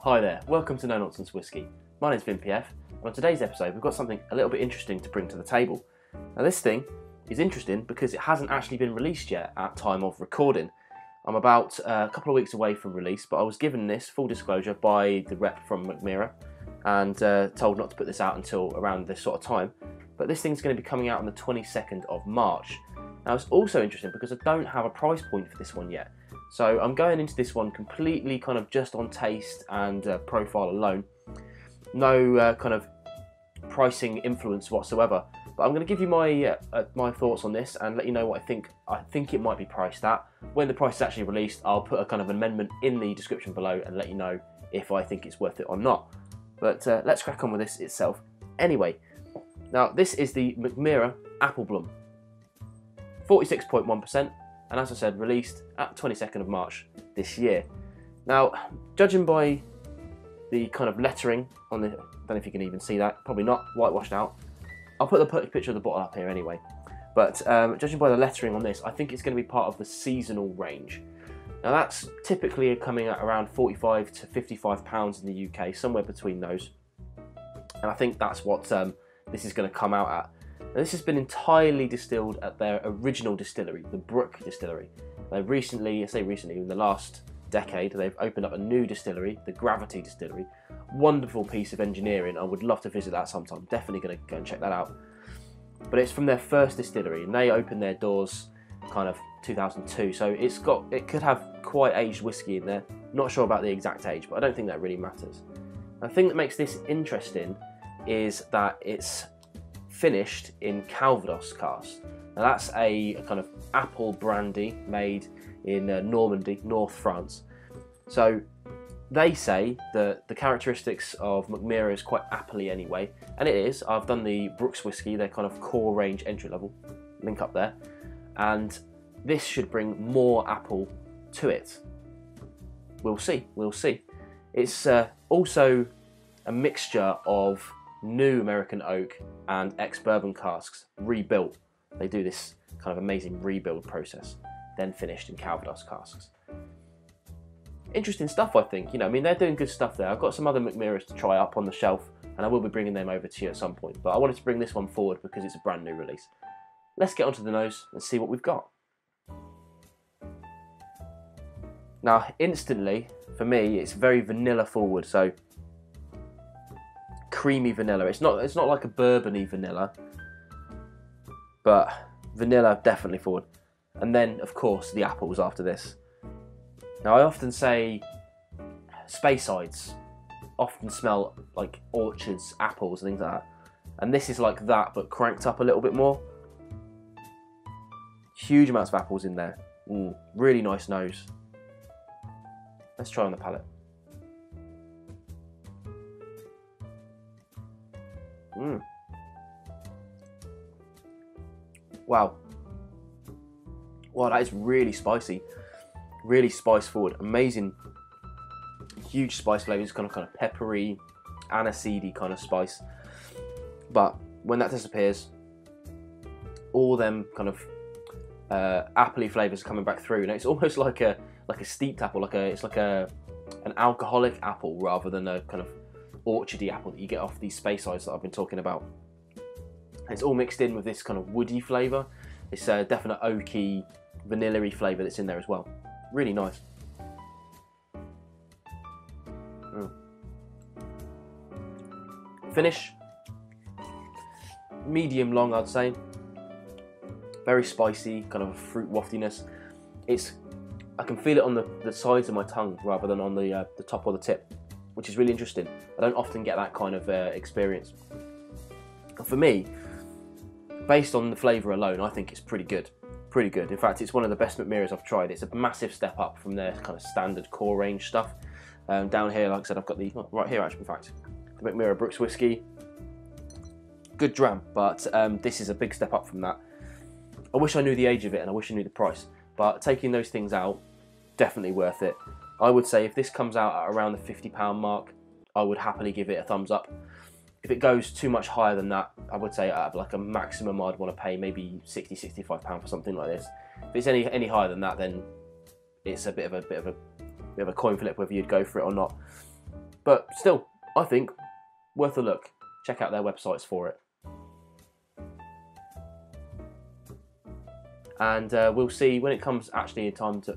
Hi there, welcome to Nonsense Whisky. My name's Vin PF, and on today's episode we've got something a little bit interesting to bring to the table. Now this thing is interesting because it hasn't actually been released yet at time of recording. I'm about a couple of weeks away from release, but I was given this, full disclosure, by the rep from Mackmyra and told not to put this out until around this sort of time. But this thing's going to be coming out on the 22nd of March. Now it's also interesting because I don't have a price point for this one yet. So I'm going into this one completely kind of just on taste and profile alone. No kind of pricing influence whatsoever. But I'm going to give you my my thoughts on this and let you know what I think. I think it might be priced at. When the price is actually released, I'll put a kind of amendment in the description below and let you know if I think it's worth it or not. But let's crack on with this itself. Anyway, now this is the Mackmyra Appelblom. 46.1%. And as I said, released at 22nd of March this year. Now, judging by the kind of lettering on the, I don't know if you can even see that, probably not, whitewashed out. I'll put the picture of the bottle up here anyway. But judging by the lettering on this, I think it's going to be part of the seasonal range. Now that's typically coming at around 45 to 55 pounds in the UK, somewhere between those. And I think that's what this is going to come out at. Now, this has been entirely distilled at their original distillery, the Brook Distillery. They've recently, I say recently, in the last decade, they've opened up a new distillery, the Gravity Distillery. Wonderful piece of engineering. I would love to visit that sometime. Definitely going to go and check that out. But it's from their first distillery, and they opened their doors kind of 2002. So it could have quite aged whiskey in there. Not sure about the exact age, but I don't think that really matters. The thing that makes this interesting is that it's finished in Calvados cask. Now that's a kind of apple brandy made in Normandy, North France. So they say that the characteristics of Mackmyra is quite appley anyway, and it is. I've done the Brooks whiskey, their kind of core range entry level, link up there, and this should bring more apple to it. We'll see, we'll see. It's also a mixture of new American oak and ex-bourbon casks rebuilt. They do this kind of amazing rebuild process, then finished in Calvados casks. Interesting stuff, I think. You know, I mean, they're doing good stuff there. I've got some other Mackmyras to try up on the shelf, and I will be bringing them over to you at some point. But I wanted to bring this one forward because it's a brand new release. Let's get onto the nose and see what we've got. Now, instantly, for me, it's very vanilla forward. So creamy vanilla. It's not like a bourbon-y vanilla, but vanilla definitely forward. And then, of course, the apples after this. Now, I often say Speysides often smell like orchards, apples, and things like that. And this is like that, but cranked up a little bit more. Huge amounts of apples in there. Really nice nose. Let's try on the palate. Wow. Wow, that is really spicy. Really spice forward. Amazing. Huge spice flavours, kind of peppery, aniseedy kind of spice. But when that disappears, all them kind of appley flavours are coming back through. And it's almost like a steeped apple, it's like an alcoholic apple rather than a kind of orchardy apple that you get off these Speysides that I've been talking about. It's all mixed in with this kind of woody flavour. It's a definite oaky, vanilla-y flavour that's in there as well. Really nice. Finish. Medium long, I'd say. Very spicy, kind of a fruit waftiness. I can feel it on the sides of my tongue rather than on the top or the tip, which is really interesting. I don't often get that kind of experience. For me, based on the flavour alone, I think it's pretty good. Pretty good. In fact, it's one of the best Mackmyras I've tried. It's a massive step up from their kind of standard core range stuff. Down here, like I said, I've got right here actually, in fact, the Mackmyra Brooks whiskey. Good dram, but this is a big step up from that. I wish I knew the age of it and I wish I knew the price, but taking those things out, definitely worth it. I would say if this comes out at around the £50 mark, I would happily give it a thumbs up. If it goes too much higher than that, I would say at like a maximum I'd want to pay maybe £60–65 for something like this. If it's any higher than that, then it's a bit of a coin flip whether you'd go for it or not. But still, I think worth a look. Check out their websites for it. And we'll see when it comes actually in time to